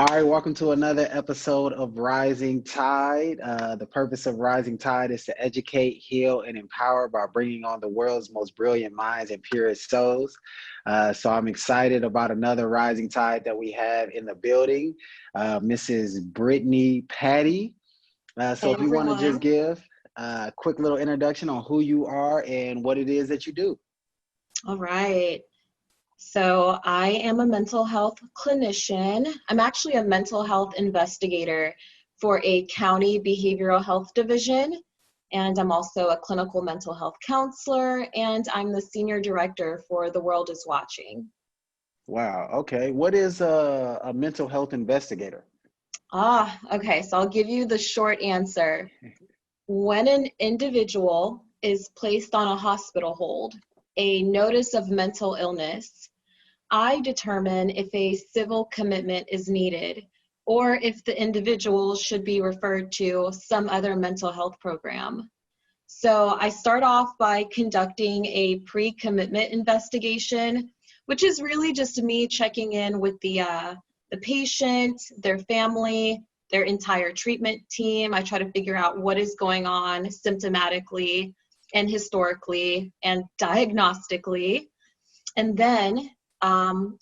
All right, welcome to another episode of Rising Tide. The purpose of Rising Tide is to educate, heal, and empower by bringing on the world's most brilliant minds and purest souls. So I'm excited about another Rising Tide that we have in the building, Mrs. Britney Paddy. So Hey, if you want to just everyone. give a quick little introduction on who you are and what it is that you do. All right. So I am a mental health clinician. I'm actually a mental health investigator for a county behavioral health division. And I'm also a clinical mental health counselor, and I'm the senior director for The World is Watching. Wow, okay. What is a mental health investigator? Okay. So I'll give you the short answer. When an individual is placed on a hospital hold, a notice of mental illness, I determine if a civil commitment is needed or if the individual should be referred to some other mental health program. So I start off by conducting a pre-commitment investigation, which is really just me checking in with the patient, their family, their entire treatment team. I try to figure out what is going on symptomatically and historically and diagnostically. And then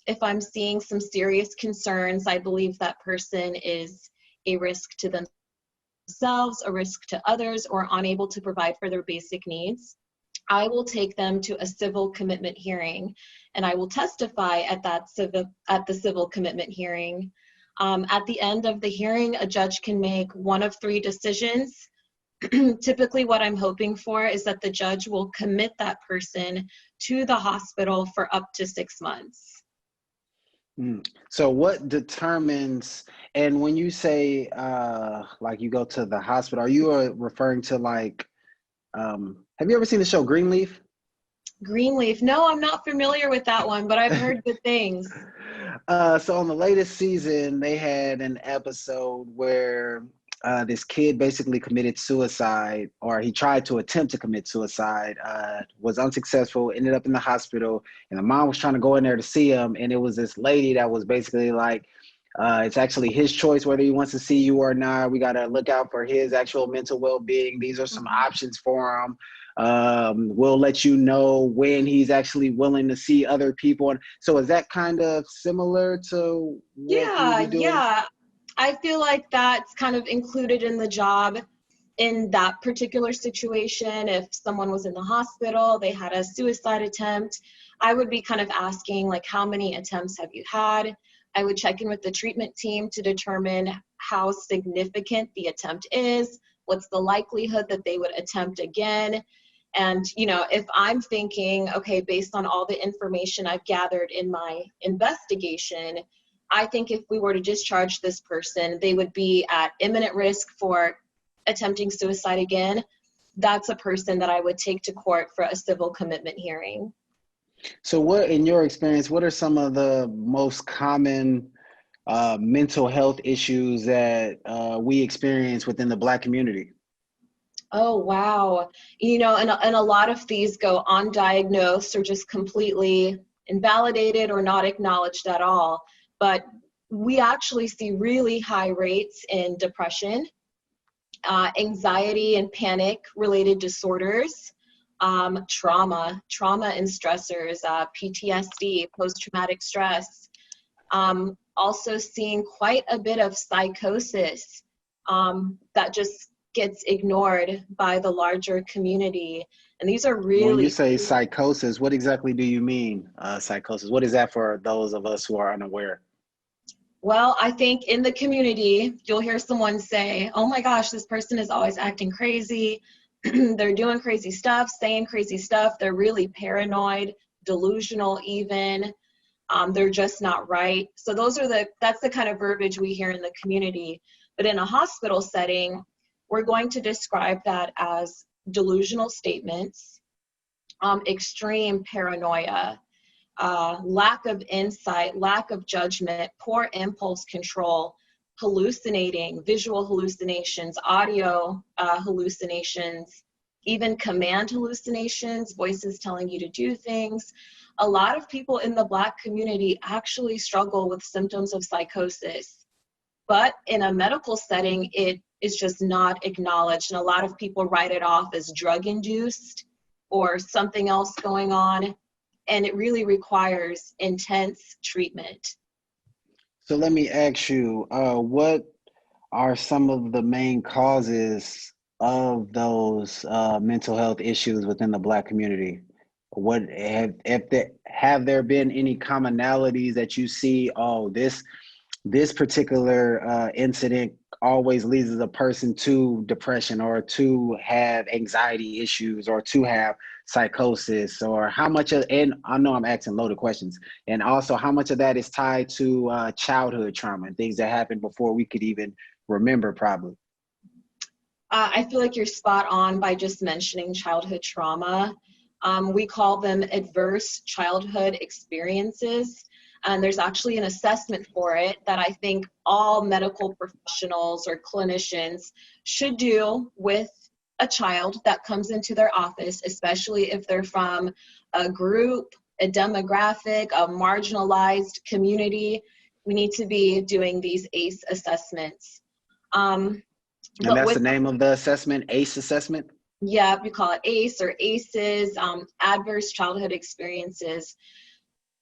if I'm seeing some serious concerns, I believe that person is a risk to themselves, a risk to others, or unable to provide for their basic needs, I will take them to a civil commitment hearing, and I will testify at the civil commitment hearing. At the end of the hearing, a judge can make one of three decisions. Typically what I'm hoping for is that the judge will commit that person to the hospital for up to 6 months. So what determines, and when you say like you go to the hospital, are you referring to like, have you ever seen the show Greenleaf? Greenleaf, no, I'm not familiar with that one, but I've heard good things. So on the latest season, they had an episode where this kid basically committed suicide, or he tried to attempt to commit suicide, was unsuccessful, ended up in the hospital, and the mom was trying to go in there to see him, and it was this lady that was basically like, it's actually his choice whether he wants to see you or not. We got to look out for his actual mental well-being. These are some options for him. We'll let you know when he's actually willing to see other people. And so is that kind of similar to what you would be doing? Yeah. I feel like that's kind of included in the job in that particular situation. If someone was in the hospital, they had a suicide attempt, I would be kind of asking, like, how many attempts have you had? I would check in with the treatment team to determine how significant the attempt is, what's the likelihood that they would attempt again. And, you know, if I'm thinking, okay, based on all the information I've gathered in my investigation, I think if we were to discharge this person, they would be at imminent risk for attempting suicide again. That's a person that I would take to court for a civil commitment hearing. So what, in your experience, what are some of the most common mental health issues that we experience within the Black community? Oh, wow. You know, and a lot of these go undiagnosed or just completely invalidated or not acknowledged at all. But we actually see really high rates in depression, anxiety and panic related disorders, trauma and stressors, PTSD, post-traumatic stress. Also seeing quite a bit of psychosis that just gets ignored by the larger community. And these are really— When you say psychosis, what exactly do you mean, psychosis? What is that for those of us who are unaware? Well, I think in the community, you'll hear someone say, oh my gosh, this person is always acting crazy. They're doing crazy stuff, saying crazy stuff. They're really paranoid, delusional even. They're just not right. So that's the kind of verbiage we hear in the community. But in a hospital setting, we're going to describe that as delusional statements, extreme paranoia, lack of insight, lack of judgment, poor impulse control, hallucinating, visual hallucinations, audio hallucinations, even command hallucinations, voices telling you to do things. A lot of people in the Black community actually struggle with symptoms of psychosis. But in a medical setting, it is just not acknowledged. And a lot of people write it off as drug induced or something else going on. And it really requires intense treatment. So let me ask you, what are some of the main causes of those mental health issues within the Black community? What have there been any commonalities that you see? Oh, this particular incident always leads a person to depression or to have anxiety issues or to have psychosis, or how much of, and I know I'm asking loaded questions, and also how much of that is tied to childhood trauma and things that happened before we could even remember, probably. I feel like you're spot on by just mentioning childhood trauma. We call them adverse childhood experiences. And there's actually an assessment for it that I think all medical professionals or clinicians should do with a child that comes into their office, especially if they're from a group, a demographic, a marginalized community. We need to be doing these ACE assessments. And that's the name of the assessment, ACE assessment? Yeah, we call it ACE or ACEs, adverse childhood experiences.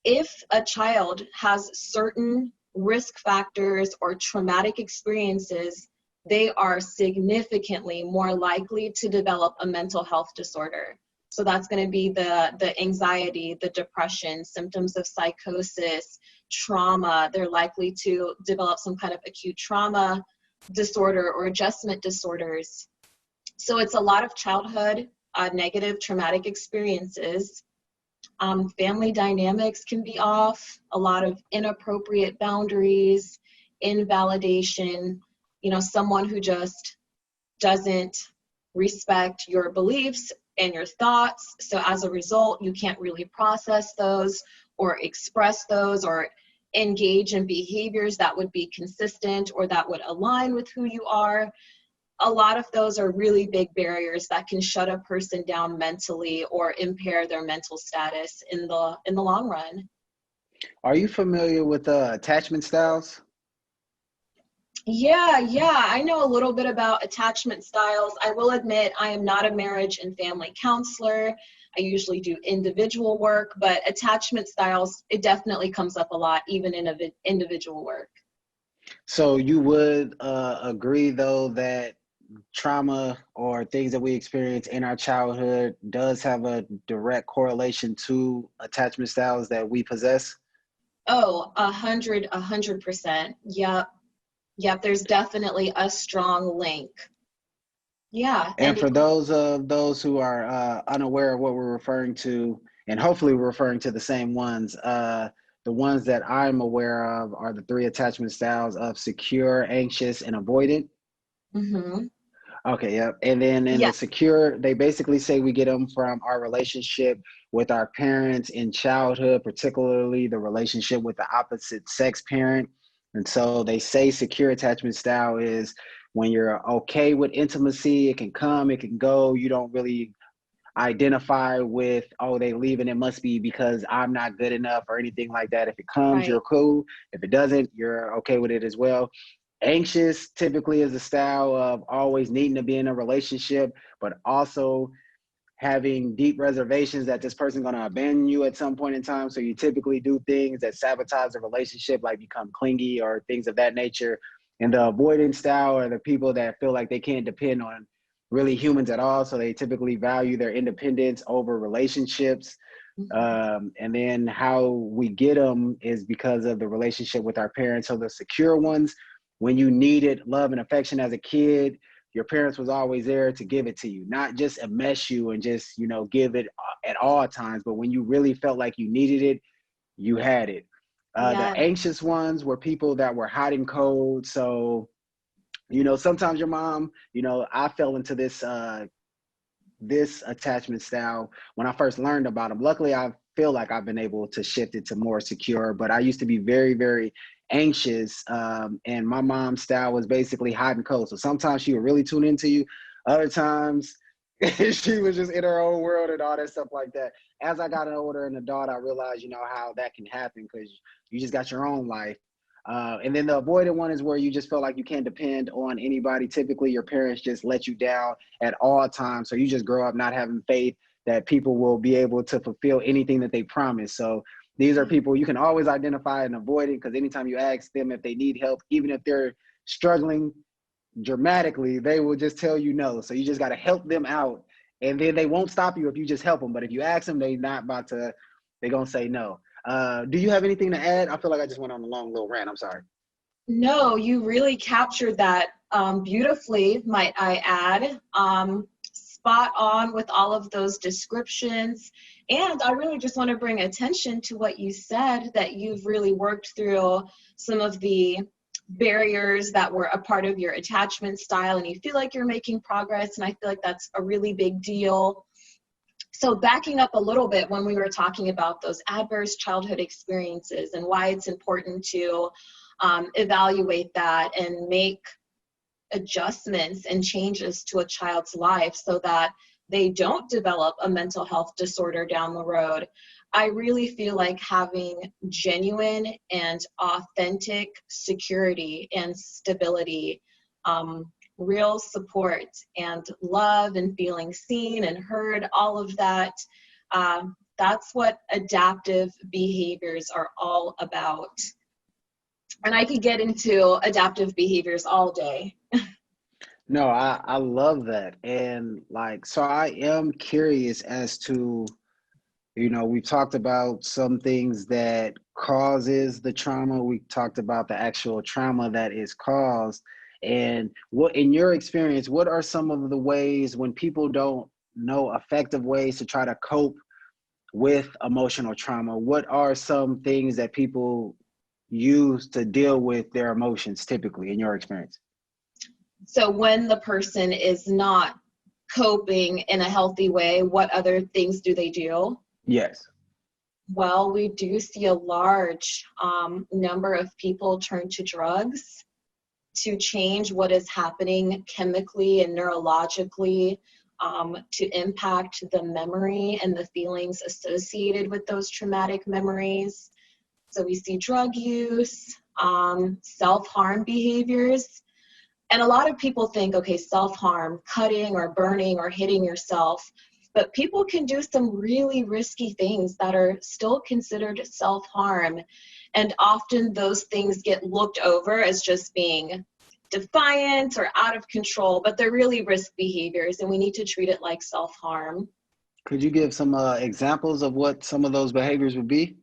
If a child has certain risk factors or traumatic experiences, they are significantly more likely to develop a mental health disorder. So that's going to be the anxiety, the depression, symptoms of psychosis, trauma. They're likely to develop some kind of acute trauma disorder or adjustment disorders. So it's a lot of childhood negative traumatic experiences. Family dynamics can be off, a lot of inappropriate boundaries, invalidation, someone who just doesn't respect your beliefs and your thoughts. So as a result, you can't really process those or express those or engage in behaviors that would be consistent or that would align with who you are. A lot of those are really big barriers that can shut a person down mentally or impair their mental status in the long run. Are you familiar with attachment styles? Yeah, I know a little bit about attachment styles. I will admit I am not a marriage and family counselor. I usually do individual work, but attachment styles, it definitely comes up a lot, even in individual work. So you would agree, though, that trauma or things that we experience in our childhood does have a direct correlation to attachment styles that we possess? Oh, 100%. Yep, there's definitely a strong link. Yeah. And for those who are unaware of what we're referring to, and hopefully we're referring to the same ones, the ones that I'm aware of are the 3 attachment styles of secure, anxious, and avoidant. Mm-hmm. Okay, yep. And then in the secure, they basically say we get them from our relationship with our parents in childhood, particularly the relationship with the opposite sex parent. And so they say secure attachment style is when you're okay with intimacy, it can come, it can go. You don't really identify with, oh, they leave and it must be because I'm not good enough or anything like that. If it comes, Right. You're cool. If it doesn't, you're okay with it as well. Anxious typically is a style of always needing to be in a relationship, but also having deep reservations that this person's going to abandon you at some point in time. So you typically do things that sabotage the relationship, like become clingy or things of that nature. And the avoidant style are the people that feel like they can't depend on really humans at all. So they typically value their independence over relationships. And then how we get them is because of the relationship with our parents. So the secure ones, when you needed love and affection as a kid, your parents was always there to give it to you, not just enmesh you and just, give it at all times. But when you really felt like you needed it, you had it. The anxious ones were people that were hiding code. So, sometimes your mom, I fell into this attachment style when I first learned about them. Luckily, I feel like I've been able to shift it to more secure, but I used to be very, very anxious. And my mom's style was basically hide and code. So sometimes she would really tune into you. Other times she was just in her own world and all that stuff like that. As I got older and adult, I realized, how that can happen because you just got your own life. And then the avoidant one is where you just feel like you can't depend on anybody. Typically, your parents just let you down at all times. So you just grow up not having faith that people will be able to fulfill anything that they promise. So these are people you can always identify and avoid it, because anytime you ask them if they need help, even if they're struggling dramatically, they will just tell you no. So you just got to help them out. And then they won't stop you if you just help them. But if you ask them, they're going to say no. Do you have anything to add? I feel like I just went on a long little rant. I'm sorry. No, you really captured that beautifully, might I add. Spot on with all of those descriptions. And I really just want to bring attention to what you said, that you've really worked through some of the barriers that were a part of your attachment style, and you feel like you're making progress. And I feel like that's a really big deal. So backing up a little bit, when we were talking about those adverse childhood experiences and why it's important to evaluate that and make adjustments and changes to a child's life so that they don't develop a mental health disorder down the road, I really feel like having genuine and authentic security and stability, real support and love and feeling seen and heard, all of that, that's what adaptive behaviors are all about. And I could get into adaptive behaviors all day. No, I love that. And like, so I am curious as to, we talked about some things that causes the trauma. We talked about the actual trauma that is caused. And what, in your experience, what are some of the ways when people don't know effective ways to try to cope with emotional trauma? What are some things that people use to deal with their emotions typically, in your experience? So when the person is not coping in a healthy way, what other things do they do? Yes. Well, we do see a large number of people turn to drugs to change what is happening chemically and neurologically, to impact the memory and the feelings associated with those traumatic memories. So we see drug use, self-harm behaviors. And a lot of people think, okay, self-harm, cutting or burning or hitting yourself, but people can do some really risky things that are still considered self-harm. And often those things get looked over as just being defiant or out of control, but they're really risk behaviors, and we need to treat it like self-harm. Could you give some examples of what some of those behaviors would be?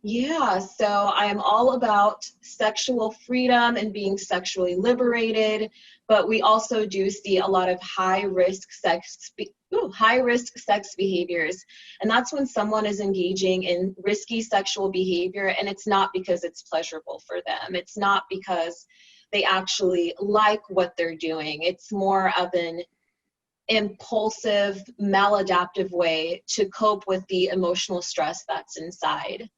Yeah, so I am all about sexual freedom and being sexually liberated, but we also do see a lot of high-risk sex behaviors. And that's when someone is engaging in risky sexual behavior, and it's not because it's pleasurable for them. It's not because they actually like what they're doing. It's more of an impulsive, maladaptive way to cope with the emotional stress that's inside.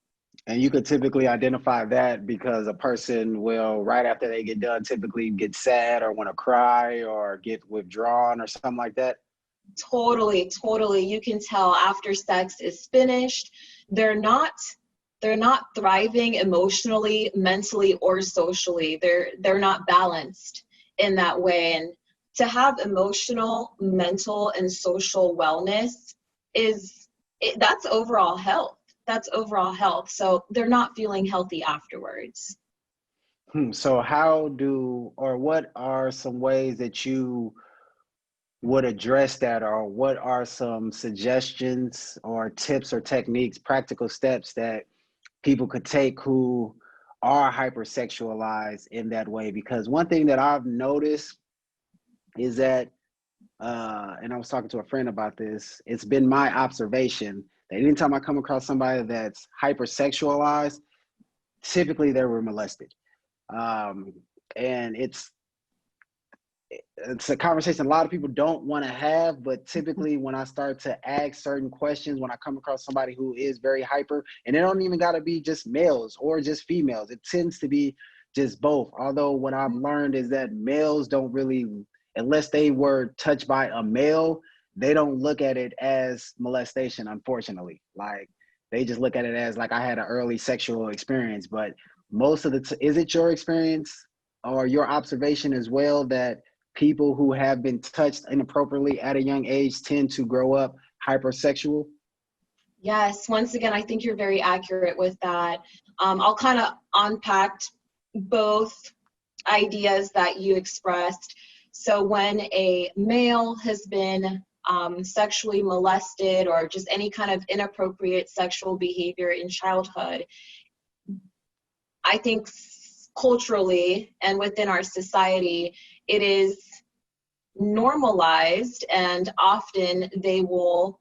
And you could typically identify that because a person will, right after they get done, typically get sad or want to cry or get withdrawn or something like that. Totally. You can tell after sex is finished, they're not thriving emotionally, mentally, or socially. They're not balanced in that way. And to have emotional, mental, and social wellness that's overall health. That's overall health. So they're not feeling healthy afterwards. So what are some ways that you would address that, or what are some suggestions or tips or techniques, practical steps that people could take who are hypersexualized in that way? Because one thing that I've noticed is that, and I was talking to a friend about this, it's been my observation that anytime I come across somebody that's hypersexualized, typically they were molested. And it's a conversation a lot of people don't want to have, but typically when I start to ask certain questions, when I come across somebody who is very hyper, and it don't even got to be just males or just females, it tends to be just both. Although what I've learned is that males don't really, unless they were touched by a male, they don't look at it as molestation, unfortunately. Like, they just look at it as like, I had an early sexual experience. But most of the is it your experience or your observation as well that people who have been touched inappropriately at a young age tend to grow up hypersexual? Yes, once again, I think you're very accurate with that. I'll kind of unpack both ideas that you expressed. So when a male has been sexually molested or just any kind of inappropriate sexual behavior in childhood, I think culturally and within our society, it is normalized, and often they will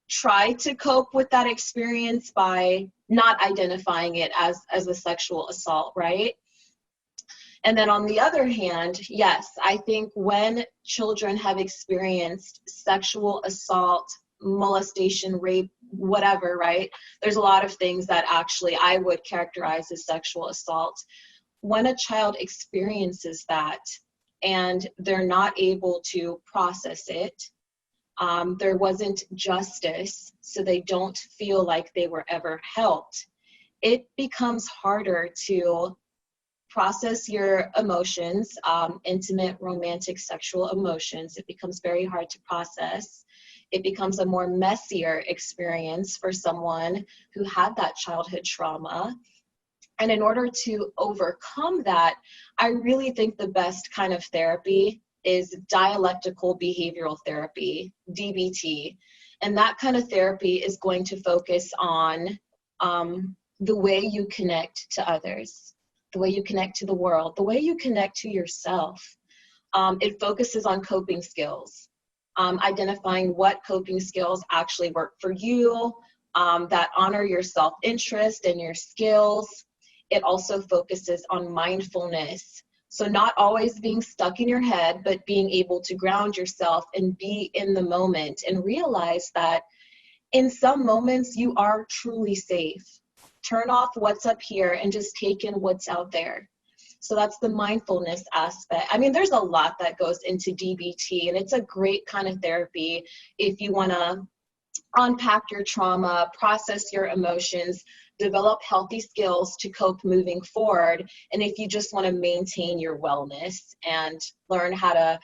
try to cope with that experience by not identifying it as a sexual assault, right? And then on the other hand, yes, I think when children have experienced sexual assault, molestation, rape, whatever, right? There's a lot of things that actually I would characterize as sexual assault. When a child experiences that and they're not able to process it, there wasn't justice, so they don't feel like they were ever helped, it becomes harder to process your emotions, intimate, romantic, sexual emotions. It becomes very hard to process. It becomes a more messier experience for someone who had that childhood trauma. And in order to overcome that, I really think the best kind of therapy is dialectical behavioral therapy, DBT. And that kind of therapy is going to focus on the way you connect to others, the way you connect to the world, the way you connect to yourself. It focuses on coping skills, identifying what coping skills actually work for you, that honor your self-interest and your skills. It also focuses on mindfulness. So not always being stuck in your head, but being able to ground yourself and be in the moment and realize that in some moments you are truly safe. Turn off what's up here and just take in what's out there. So that's the mindfulness aspect. I mean, there's a lot that goes into DBT, and it's a great kind of therapy if you want to unpack your trauma, process your emotions, develop healthy skills to cope moving forward, and if you just want to maintain your wellness and learn how to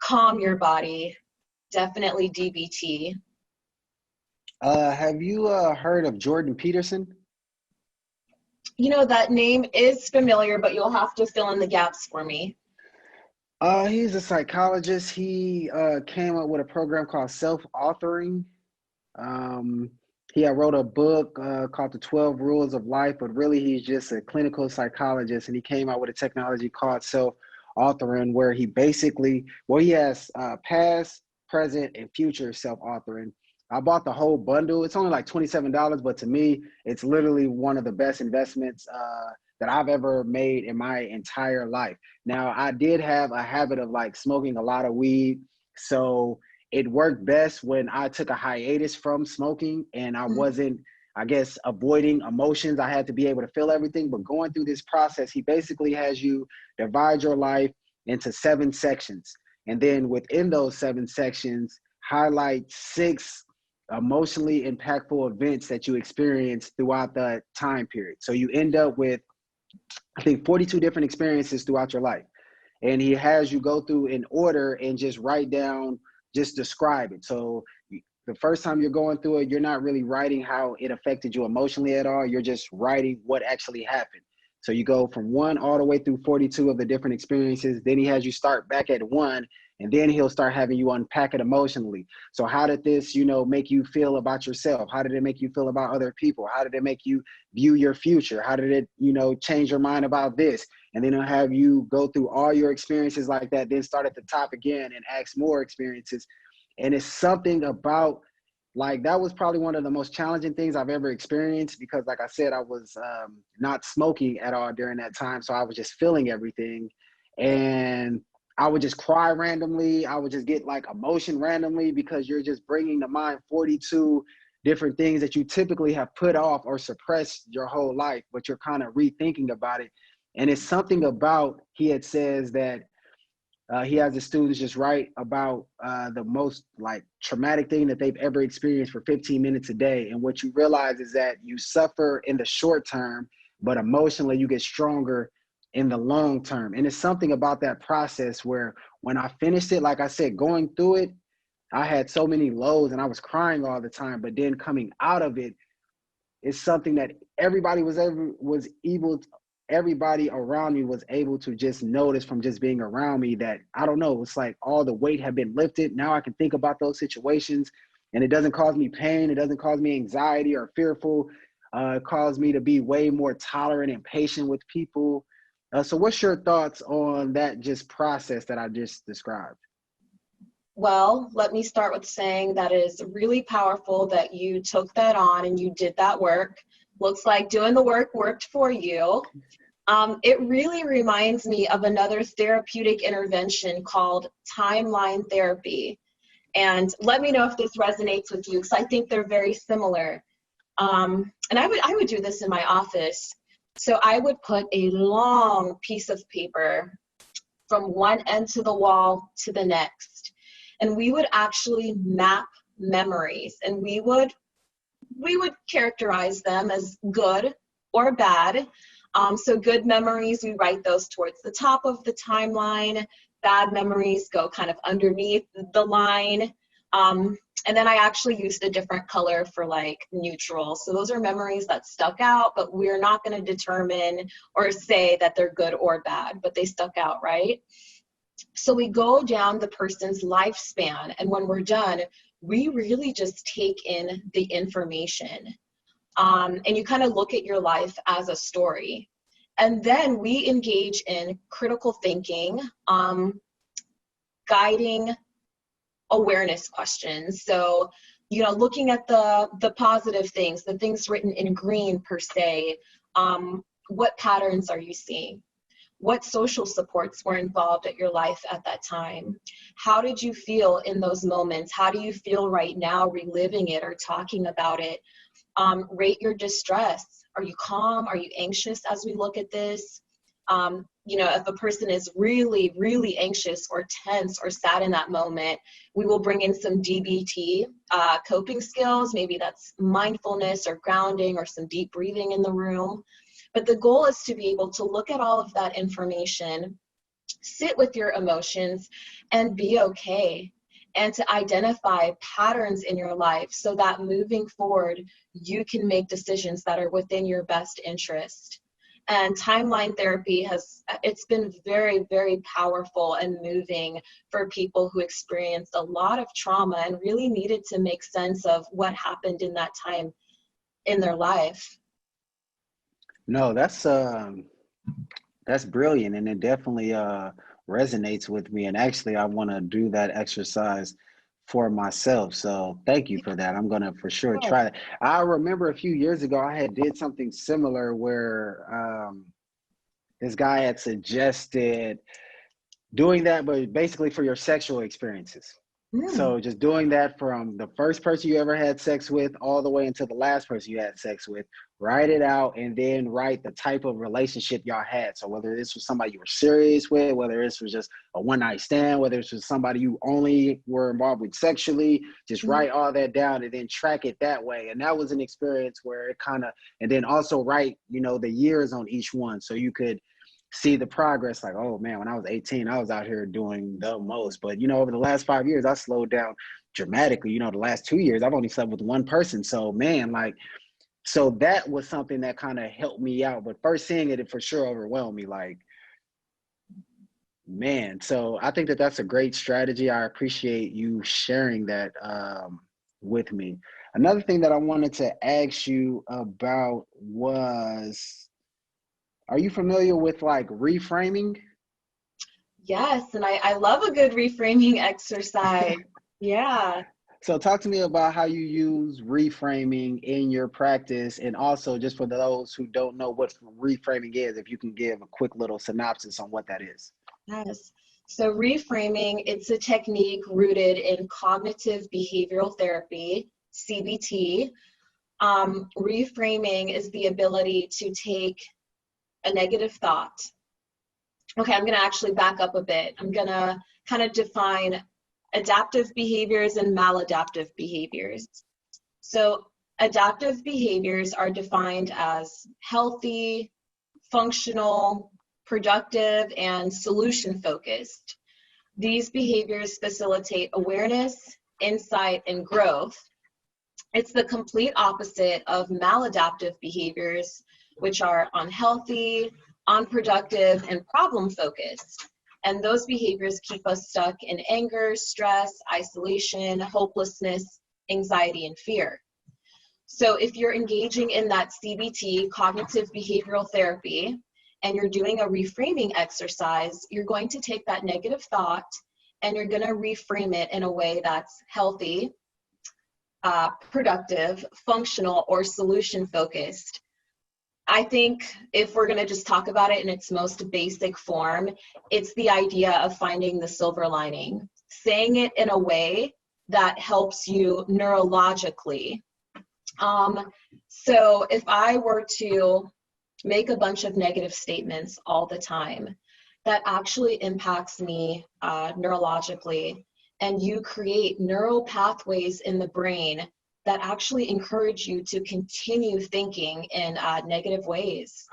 calm your body, definitely DBT. Have you heard of Jordan Peterson? You know, that name is familiar, but you'll have to fill in the gaps for me. He's a psychologist. He came up with a program called self-authoring. He had wrote a book called The 12 Rules of Life, but really he's just a clinical psychologist, and he came out with a technology called self-authoring, where he basically, well, he has past, present, and future self-authoring. I bought the whole bundle. It's only like $27, but to me, it's literally one of the best investments that I've ever made in my entire life. Now, I did have a habit of like smoking a lot of weed, so it worked best when I took a hiatus from smoking and I wasn't, I guess, avoiding emotions. I had to be able to feel everything. But going through this process, he basically has you divide your life into 7 sections. And then within those 7 sections, highlight 6 emotionally impactful events that you experienced throughout the time period. So you end up with, I think, 42 different experiences throughout your life. And he has you go through in order and just write down, just describe it. So the first time you're going through it, you're not really writing how it affected you emotionally at all. You're just writing what actually happened. So you go from 1 all the way through 42 of the different experiences. Then he has you start back at 1, and then he'll start having you unpack it emotionally. So how did this, make you feel about yourself? How did it make you feel about other people? How did it make you view your future? How did it, change your mind about this? And then he'll have you go through all your experiences like that, then start at the top again and ask more experiences. And it's something about, like, that was probably one of the most challenging things I've ever experienced, because like I said, I was not smoking at all during that time. So I was just feeling everything, and I would just cry randomly. I would just get like emotion randomly, because you're just bringing to mind 42 different things that you typically have put off or suppressed your whole life, but you're kind of rethinking about it. And it's something about, he had says that he has the students just write about the most like traumatic thing that they've ever experienced for 15 minutes a day. And what you realize is that you suffer in the short term, but emotionally you get stronger in the long term. And it's something about that process where when I finished it, like I said, going through it, I had so many lows and I was crying all the time, but then coming out of it, it's something that everybody everybody around me was able to just notice from just being around me that, I don't know, it's like all the weight had been lifted. Now I can think about those situations and it doesn't cause me pain. It doesn't cause me anxiety or fearful. It caused me to be way more tolerant and patient with people. So what's your thoughts on that just process that I just described? Well, let me start with saying that is really powerful that you took that on and you did that work. Looks like doing the work worked for you. It really reminds me of another therapeutic intervention called timeline therapy. And let me know if this resonates with you, because I think they're very similar. And I would do this in my office. So I would put a long piece of paper from one end to the wall to the next. And we would actually map memories, and we would characterize them as good or bad. So good memories, we write those towards the top of the timeline. Bad memories go kind of underneath the line. And then I actually used a different color for like neutral. So those are memories that stuck out, but we're not going to determine or say that they're good or bad, but they stuck out, right? So we go down the person's lifespan, and when we're done, we really just take in the information. And you kind of look at your life as a story. And then we engage in critical thinking, guiding awareness questions. So, looking at the positive things, the things written in green per se, what patterns are you seeing? What social supports were involved at your life at that time? How did you feel in those moments? How do you feel right now reliving it or talking about it? Rate your distress. Are you calm? Are you anxious as we look at this? If a person is really, really anxious or tense or sad in that moment, we will bring in some DBT coping skills. Maybe that's mindfulness or grounding or some deep breathing in the room. But the goal is to be able to look at all of that information, sit with your emotions, and be okay, and to identify patterns in your life so that moving forward, you can make decisions that are within your best interest. And timeline therapy it's been very, very powerful and moving for people who experienced a lot of trauma and really needed to make sense of what happened in that time in their life. No, that's brilliant, and it definitely resonates with me. And actually, I want to do that exercise for myself. So thank you for that. I'm gonna for sure try it. I remember a few years ago I had did something similar where this guy had suggested doing that, but basically for your sexual experiences. So just doing that from the first person you ever had sex with all the way until the last person you had sex with, write it out, and then write the type of relationship y'all had. So whether this was somebody you were serious with, whether this was just a one-night stand, whether this was somebody you only were involved with sexually, just write all that down and then track it that way. And that was an experience where it kind of, and then also write, the years on each one so you could see the progress. Like, oh man, when I was 18, I was out here doing the most. But over the last 5 years, I slowed down dramatically. The last 2 years, I've only slept with one person. So man, so that was something that kind of helped me out. But first seeing it for sure overwhelmed me. Like, man. So I think that that's a great strategy. I appreciate you sharing that with me. Another thing that I wanted to ask you about was, are you familiar with reframing? Yes, and I love a good reframing exercise. Yeah. So talk to me about how you use reframing in your practice, and also just for those who don't know what reframing is, if you can give a quick little synopsis on what that is. Yes. So reframing, it's a technique rooted in cognitive behavioral therapy, CBT. Reframing is the ability to take a negative thought. Okay, I'm going to actually back up a bit. I'm going to kind of define adaptive behaviors and maladaptive behaviors. So adaptive behaviors are defined as healthy, functional, productive, and solution focused. These behaviors facilitate awareness, insight, and growth. It's the complete opposite of maladaptive behaviors, which are unhealthy, unproductive, and problem focused. And those behaviors keep us stuck in anger, stress, isolation, hopelessness, anxiety, and fear. So if you're engaging in that CBT, cognitive behavioral therapy, and you're doing a reframing exercise, you're going to take that negative thought and you're going to reframe it in a way that's healthy, productive, functional, or solution focused. I think if we're going to just talk about it in its most basic form, it's the idea of finding the silver lining, saying it in a way that helps you neurologically. So if I were to make a bunch of negative statements all the time, that actually impacts me neurologically, and you create neural pathways in the brain that actually encourage you to continue thinking in negative ways.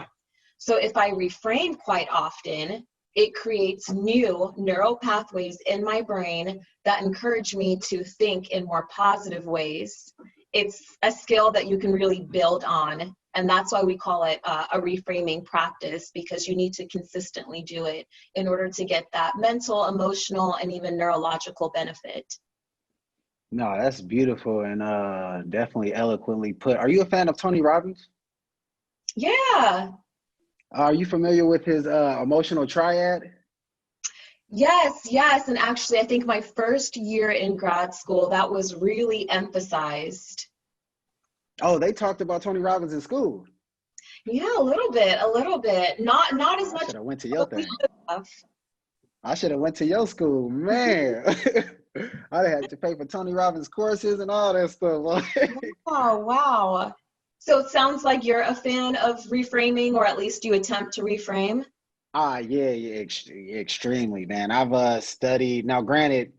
So if I reframe quite often, it creates new neural pathways in my brain that encourage me to think in more positive ways. It's a skill that you can really build on, and that's why we call it a reframing practice, because you need to consistently do it in order to get that mental, emotional, and even neurological benefit. No, that's beautiful and definitely eloquently put. Are you a fan of Tony Robbins? Yeah. Are you familiar with his Emotional Triad? Yes. And actually, I think my first year in grad school, that was really emphasized. Oh, they talked about Tony Robbins in school. Yeah, a little bit. Not as much. I should have went to your thing. I should have went to your school, man. I'd have had to pay for Tony Robbins courses and all that stuff. Oh, wow. So it sounds like you're a fan of reframing, or at least you attempt to reframe. Yeah, extremely, man. I've studied, now granted,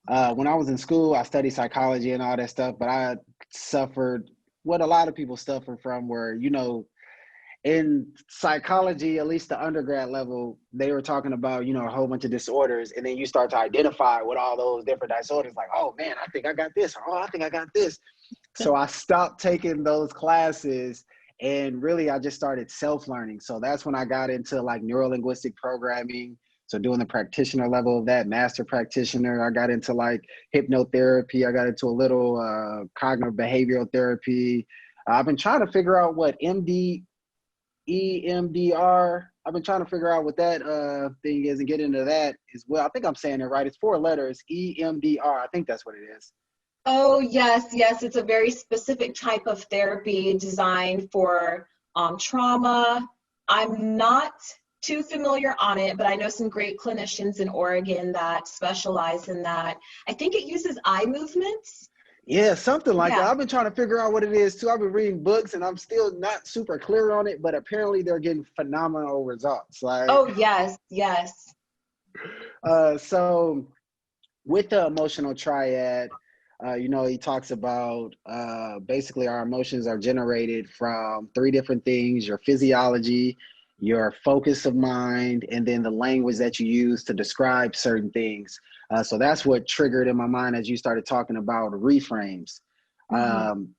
when I was in school, I studied psychology and all that stuff, but I suffered what a lot of people suffer from, where, in psychology, at least the undergrad level, they were talking about, a whole bunch of disorders, and then you start to identify with all those different disorders, like, oh man, I think I got this, or oh, I think I got this. So I stopped taking those classes, and really I just started self-learning. So that's when I got into like neuro-linguistic programming. So doing the practitioner level of that, master practitioner. I got into like hypnotherapy. I got into a little cognitive behavioral therapy. I've been trying to figure out what EMDR. I've been trying to figure out what that thing is and get into that as well. I think I'm saying it right. It's 4 letters, EMDR. I think that's what it is. Oh, yes. It's a very specific type of therapy designed for trauma. I'm not too familiar on it, but I know some great clinicians in Oregon that specialize in that. I think it uses eye movements. Yeah, something like that. I've been trying to figure out what it is too. I've been reading books and I'm still not super clear on it, but apparently they're getting phenomenal results. Like, oh, yes. So with the emotional triad, he talks about basically our emotions are generated from 3 different things: your physiology, your focus of mind, and then the language that you use to describe certain things. So that's what triggered in my mind as you started talking about reframes. And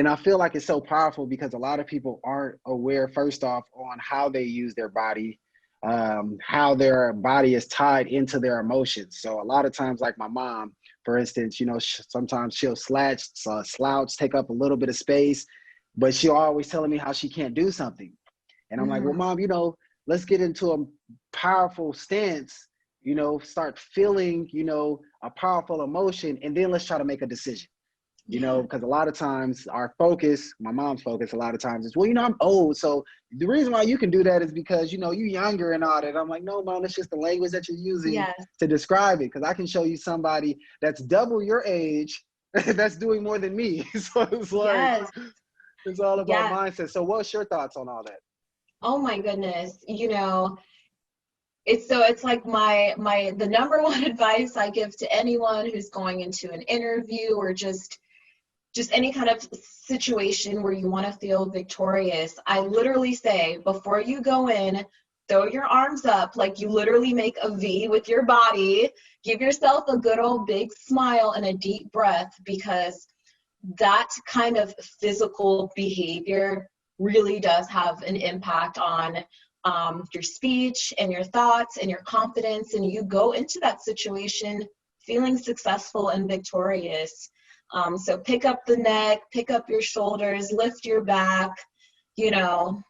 I feel like it's so powerful because a lot of people aren't aware, first off, on how they use their body, how their body is tied into their emotions. So a lot of times, like my mom, for instance, sometimes she'll slouch, take up a little bit of space, but she'll always telling me how she can't do something. And I'm like, well, Mom, let's get into a powerful stance, start feeling, a powerful emotion, and then let's try to make a decision, because a lot of times our focus, my mom's focus a lot of times is, well, I'm old. So the reason why you can do that is because, you're younger and all that. I'm like, no, Mom, it's just the language that you're using to describe it. Because I can show you somebody that's double your age that's doing more than me. So it's like, it's all about mindset. So what's your thoughts on all that? Oh my goodness. It's like the number one advice I give to anyone who's going into an interview or just just any kind of situation where you want to feel victorious, I literally say, before you go in, throw your arms up like you literally make a V with your body. Give yourself a good old big smile and a deep breath, because that kind of physical behavior really does have an impact on your speech and your thoughts and your confidence. And you go into that situation feeling successful and victorious. So pick up the neck, pick up your shoulders, lift your back, you know,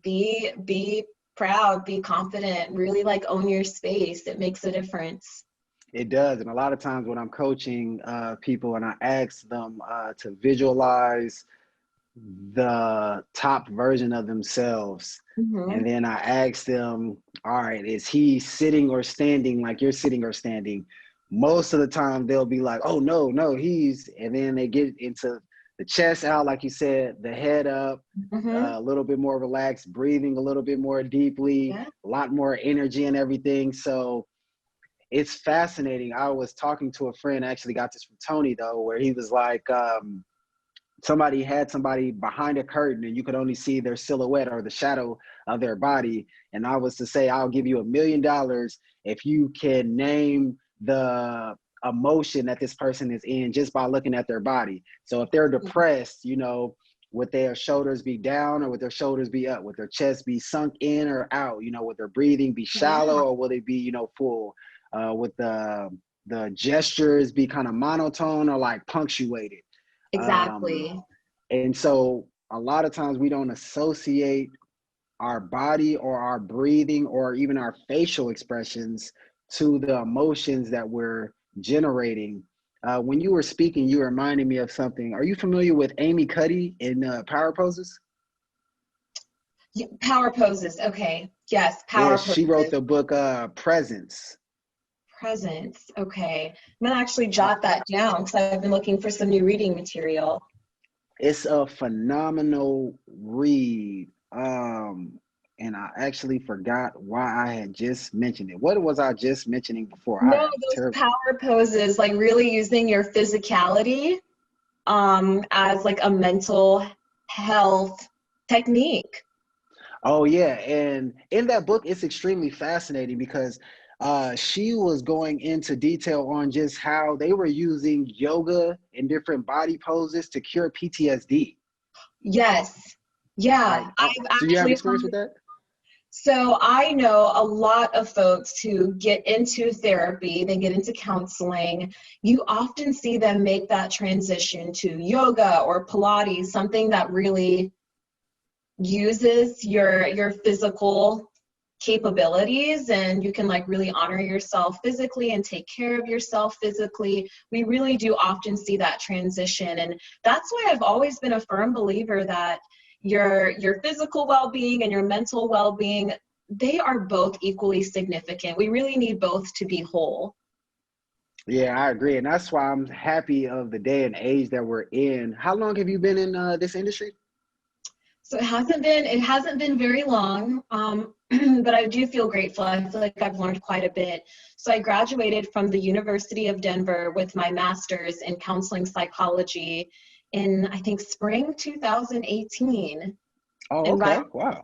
be proud, be confident, really like own your space. It makes a difference. It does. And a lot of times when I'm coaching people and I ask them to visualize the top version of themselves, and then I ask them, all right, is he sitting or standing like you're sitting or standing? Most of the time they'll be like, oh, no, he's, and then they get into the chest out, like you said, the head up, a little bit more relaxed, breathing a little bit more deeply, a lot more energy and everything. So it's fascinating. I was talking to a friend, I actually got this from Tony though, where he was like, somebody had somebody behind a curtain and you could only see their silhouette or the shadow of their body. And I was to say, I'll give you $1 million if you can name the emotion that this person is in just by looking at their body. So if they're depressed, you know, would their shoulders be down or would their shoulders be up? Would their chest be sunk in or out? You know, would their breathing be shallow or will it be, you know, full? Would the gestures be kind of monotone or like punctuated? Exactly. And so a lot of times we don't associate our body or our breathing or even our facial expressions to the emotions that we're generating. When you were speaking, you reminded me of something. Are you familiar with Amy Cuddy in Power Poses? Yeah, Power Poses. Okay. Yes. Yeah, Power she wrote Poses. the book Presence. Presence. Okay. I'm gonna actually jot that down because I've been looking for some new reading material. It's a phenomenal read. And I actually forgot why I had just mentioned it. What was I just mentioning before? I No, am those terrible. power poses, like really using your physicality as like a mental health technique. Oh yeah, and in that book, it's extremely fascinating because she was going into detail on just how they were using yoga and different body poses to cure PTSD. Yes. Yeah. Like, I've so you have actually experience with that? So I know a lot of folks who get into therapy, they get into counseling. You often see them make that transition to yoga or Pilates, something that really uses your physical capabilities, and you can like really honor yourself physically and take care of yourself physically. We really do often see that transition, and that's why I've always been a firm believer that your physical well-being and your mental well-being, they are both equally significant. We really need both to be whole. Yeah, I agree, and that's why I'm happy of the day and age that we're in. How long have you been in this industry? So it hasn't been very long, but I do feel grateful. I feel like I've learned quite a bit. So I graduated from the University of Denver with my master's in counseling psychology in, I think, spring 2018. Oh, And okay. Wow.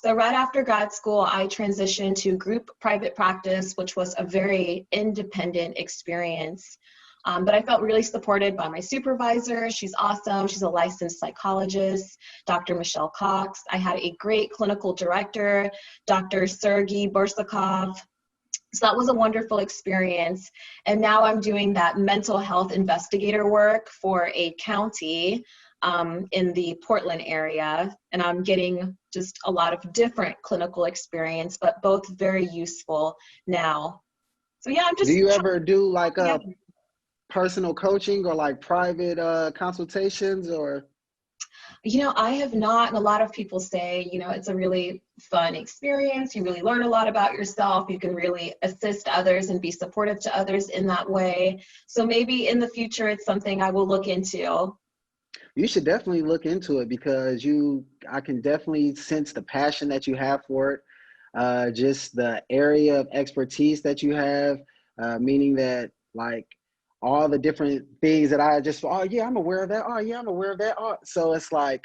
so right after grad school, I transitioned to group private practice, which was a very independent experience. But I felt really supported by my supervisor. She's awesome. She's a licensed psychologist, Dr. Michelle Cox. I had a great clinical director, Dr. Sergey Borsakov. So that was a wonderful experience. And now I'm doing that mental health investigator work for a county in the Portland area. And I'm getting just a lot of different clinical experience, but both very useful now. So yeah, I'm Do just you ever do like yeah. personal coaching or like private consultations or? I have not, and a lot of people say, it's a really fun experience. You really learn a lot about yourself. You can really assist others and be supportive to others in that way. So maybe in the future, it's something I will look into. You should definitely look into it because I can definitely sense the passion that you have for it. Just the area of expertise that you have, meaning that like all the different things that I just, oh yeah, I'm aware of that. Oh yeah, I'm aware of that. Oh, so it's like,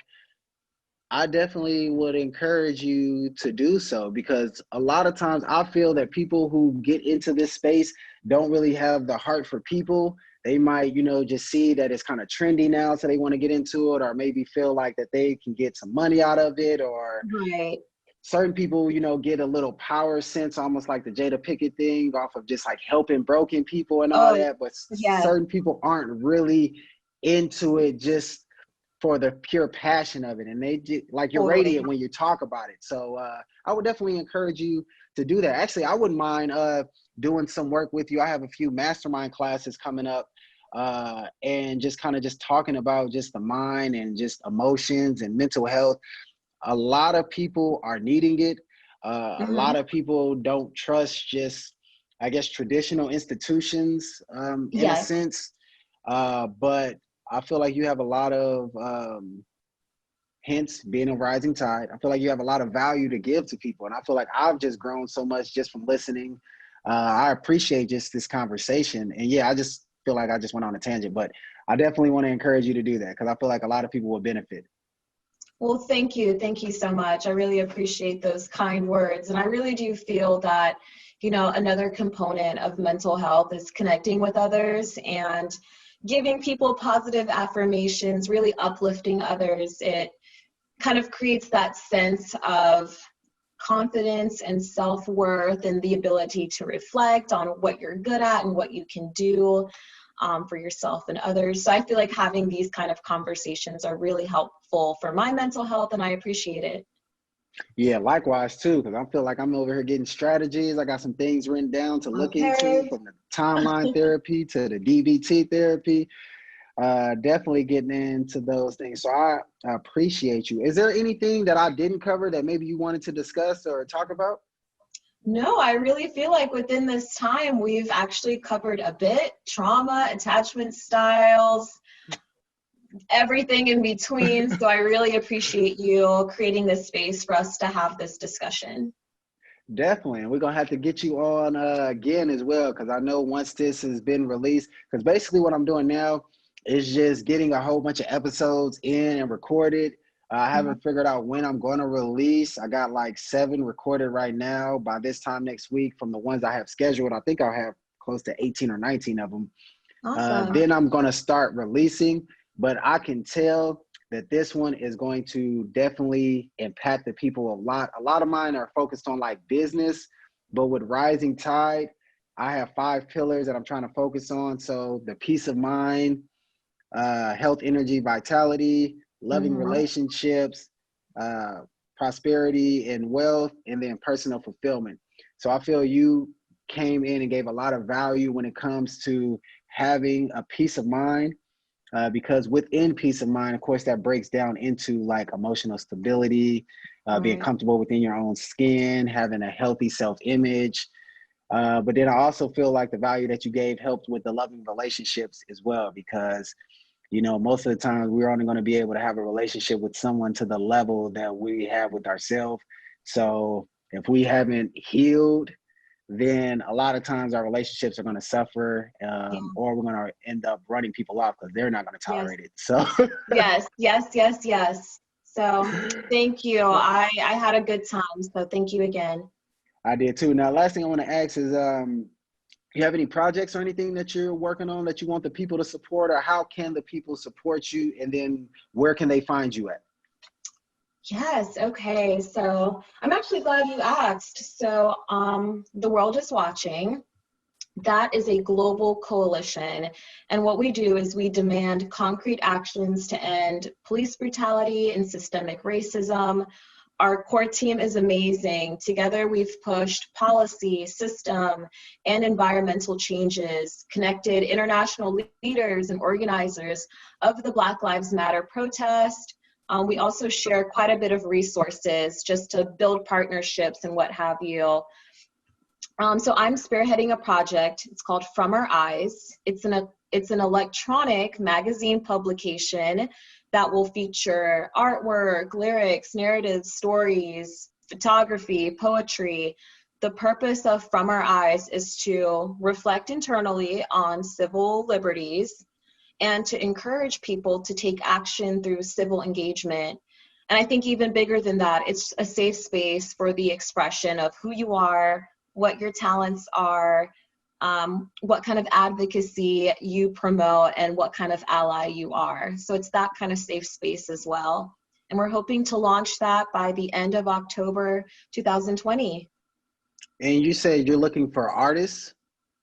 I definitely would encourage you to do so, because a lot of times I feel that people who get into this space don't really have the heart for people. They might, just see that it's kind of trendy now, so they want to get into it, or maybe feel like that they can get some money out of it, or Right. certain people, get a little power sense, almost like the Jada Pickett thing, off of just like helping broken people and all Oh, that. But yes. certain people aren't really into it just for the pure passion of it. And they like, you're Totally. radiant when you talk about it. So I would definitely encourage you to do that. Actually, I wouldn't mind doing some work with you. I have a few mastermind classes coming up, and just kind of just talking about just the mind and just emotions and mental health. A lot of people are needing it. A lot Mm-hmm. of people don't trust just, I guess, traditional institutions, in a Yes. sense. But I feel like you have a lot of, hence being a rising tide, I feel like you have a lot of value to give to people. And I feel like I've just grown so much just from listening. I appreciate just this conversation. And yeah, I just feel like I just went on a tangent, but I definitely want to encourage you to do that, because I feel like a lot of people will benefit. Well, thank you. Thank you so much. I really appreciate those kind words. And I really do feel that, another component of mental health is connecting with others and giving people positive affirmations, really uplifting others. It kind of creates that sense of confidence and self-worth and the ability to reflect on what you're good at and what you can do for yourself and others. So I feel like having these kind of conversations are really helpful for my mental health, and I appreciate it. Yeah, likewise too, because I feel like I'm over here getting strategies. I got some things written down to look into, Okay. from the timeline therapy to the DBT therapy. Definitely getting into those things. So I appreciate you. Is there anything that I didn't cover that maybe you wanted to discuss or talk about? No, I really feel like within this time, we've actually covered a bit: trauma, attachment styles, everything in between. So I really appreciate you creating this space for us to have this discussion. Definitely. And we're going to have to get you on again as well, because I know once this has been released, because basically what I'm doing now is just getting a whole bunch of episodes in and recorded. I Mhm. haven't figured out when I'm going to release. I got like 7 recorded right now. By this time next week, from the ones I have scheduled, I think I'll have close to 18 or 19 of them. Awesome. Then I'm going to start releasing, but I can tell that this one is going to definitely impact the people a lot. A lot of mine are focused on like business, but with Rising Tide, I have 5 pillars that I'm trying to focus on. So the peace of mind, health, energy, vitality, loving Mhm. relationships, uh, prosperity and wealth, and then personal fulfillment. So I feel you came in and gave a lot of value when it comes to having a peace of mind, because within peace of mind, of course, that breaks down into like emotional stability, being Right. comfortable within your own skin, having a healthy self-image. But then I also feel like the value that you gave helped with the loving relationships as well, because most of the time we're only going to be able to have a relationship with someone to the level that we have with ourselves. So if we haven't healed, then a lot of times our relationships are going to suffer, Yeah. or we're going to end up running people off because they're not going to Yes. tolerate it. So Yes. Yes. Yes. Yes. So thank you. I had a good time. So thank you again. I did too. Now, last thing I want to ask is, you have any projects or anything that you're working on that you want the people to support, or how can the people support you? And then where can they find you at? Yes, okay. So I'm actually glad you asked. So The World is Watching. That is a global coalition. And what we do is we demand concrete actions to end police brutality and systemic racism. Our core team is amazing. Together, we've pushed policy, system, and environmental changes, connected international leaders and organizers of the Black Lives Matter protest. We also share quite a bit of resources just to build partnerships and what have you. So I'm spearheading a project. It's called From Our Eyes. It's an electronic magazine publication that will feature artwork, lyrics, narratives, stories, photography, poetry, the purpose of From Our Eyes is to reflect internally on civil liberties and to encourage people to take action through civil engagement. And I think even bigger than that, it's a safe space for the expression of who you are, what your talents are, what kind of advocacy you promote, and what kind of ally you are. So it's that kind of safe space as well. And we're hoping to launch that by the end of October 2020. And you said you're looking for artists?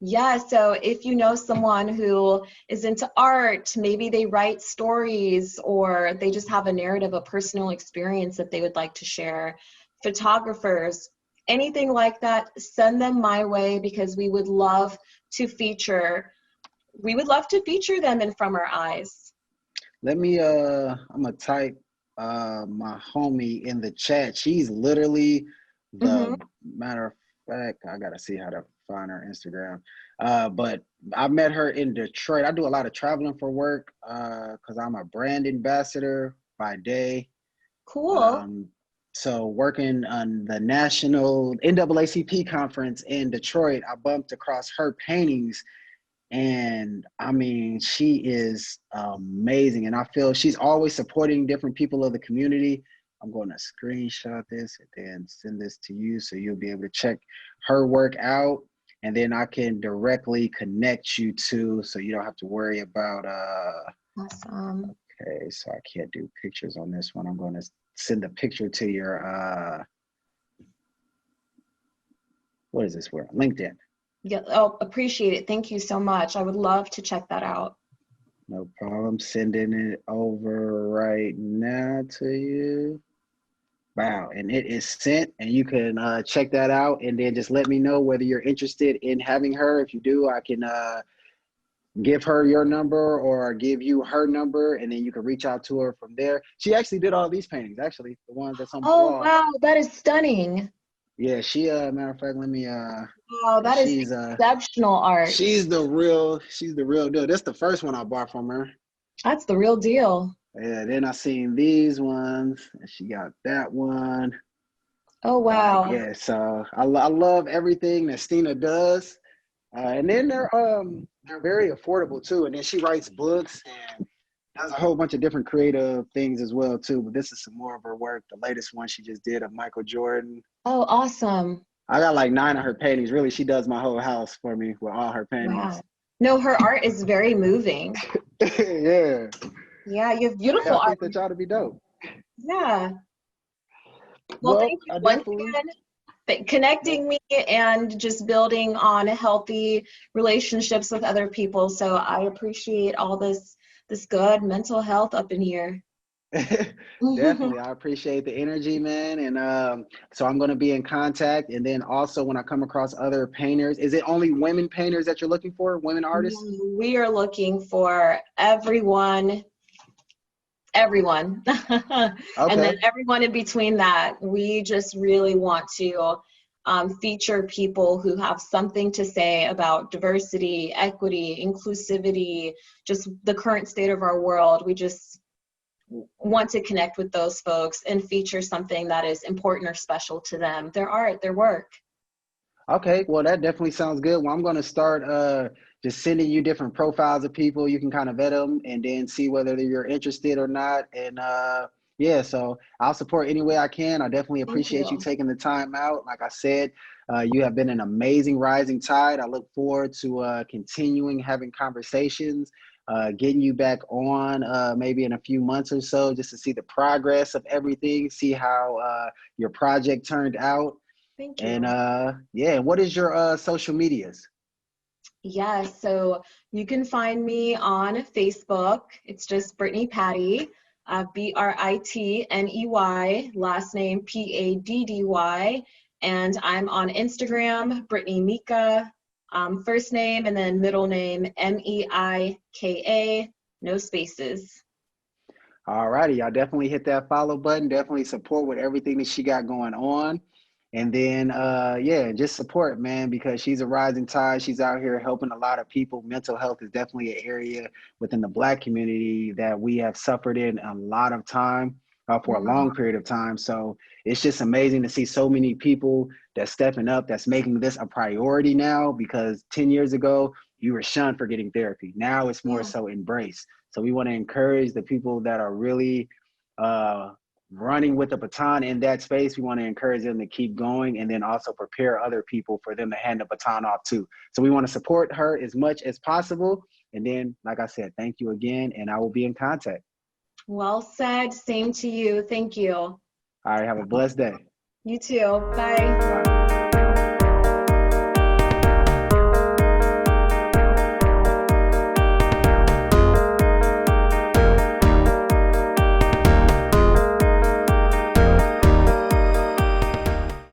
Yeah, so if you know someone who is into art, maybe they write stories or they just have a narrative, a personal experience that they would like to share, photographers, anything like that, send them my way, because we would love to feature them in From Our Eyes. Let me, I'm gonna type my homie in the chat. She's literally the, matter of fact, I gotta see how to find her Instagram. But I met her in Detroit. I do a lot of traveling for work because I'm a brand ambassador by day. Cool. So working on the national NAACP conference in Detroit, I bumped across her paintings, and I mean, she is amazing. And I feel she's always supporting different people of the community. I'm going to screenshot this and then send this to you so you'll be able to check her work out. And then I can directly connect you to, so you don't have to worry about, Awesome. okay, so I can't do pictures on this one. I'm going to send a picture to your, what is this word? LinkedIn. Yeah, oh, appreciate it. Thank you so much. I would love to check that out. No problem. Sending it over right now to you. Wow, and it is sent, and you can check that out, and then just let me know whether you're interested in having her. If you do, I can give her your number or give you her number, and then you can reach out to her from there. She actually did all these paintings, actually, the ones that's on my wall. Oh, wow, that is stunning. Yeah, she, matter of fact, let me, wow, that is exceptional art. She's the real deal. That's the first one I bought from her. That's the real deal. Yeah, then I seen these ones, and she got that one. Oh, wow. Yeah, so I love everything that Stina does. And then they're very affordable too. And then she writes books and does a whole bunch of different creative things as well too. But this is some more of her work. The latest one she just did of Michael Jordan. Oh, awesome. I got like 9 of her paintings. Really, she does my whole house for me with all her paintings. Wow. No, her art is very moving. Yeah. Yeah, you have beautiful art. I think that y'all to be dope. Yeah. Well, thank you once again connecting me and just building on healthy relationships with other people. So I appreciate all this good mental health up in here. Definitely. I appreciate the energy, man. And so I'm going to be in contact. And then also when I come across other painters, is it only women painters that you're looking for, women artists? We are looking for everyone. Okay. And then everyone in between that. We just really want to feature people who have something to say about diversity, equity, inclusivity, just the current state of our world. We just want to connect with those folks and feature something that is important or special to them, their art, their work. Okay, well, that definitely sounds good. Well, I'm going to start just sending you different profiles of people. You can kind of vet them and then see whether you're interested or not. And yeah, so I'll support any way I can. I definitely appreciate you taking the time out. Like I said, you have been an amazing rising tide. I look forward to continuing having conversations, getting you back on maybe in a few months or so, just to see the progress of everything, see how your project turned out. Thank you. And yeah, what is your social medias? Yeah, so you can find me on Facebook. It's just Britney Paddy, Britney, last name Paddy. And I'm on Instagram, Britney Mika, first name and then middle name Meika, no spaces. All righty, y'all definitely hit that follow button. Definitely support with everything that she got going on. And then, yeah, just support, man, because she's a rising tide. She's out here helping a lot of people. Mental health is definitely an area within the Black community that we have suffered in a lot of time. for a long period of time. So it's just amazing to see so many people that's stepping up, that's making this a priority now, because 10 years ago, you were shunned for getting therapy. Now it's more so embraced. So we want to encourage the people that are really running with the baton in that space. We want to encourage them to keep going, and then also prepare other people for them to hand the baton off to. So we want to support her as much as possible. And then, like I said, thank you again, and I will be in contact. Well said. Same to you. Thank you. All right, have a blessed day. You too. Bye. Bye.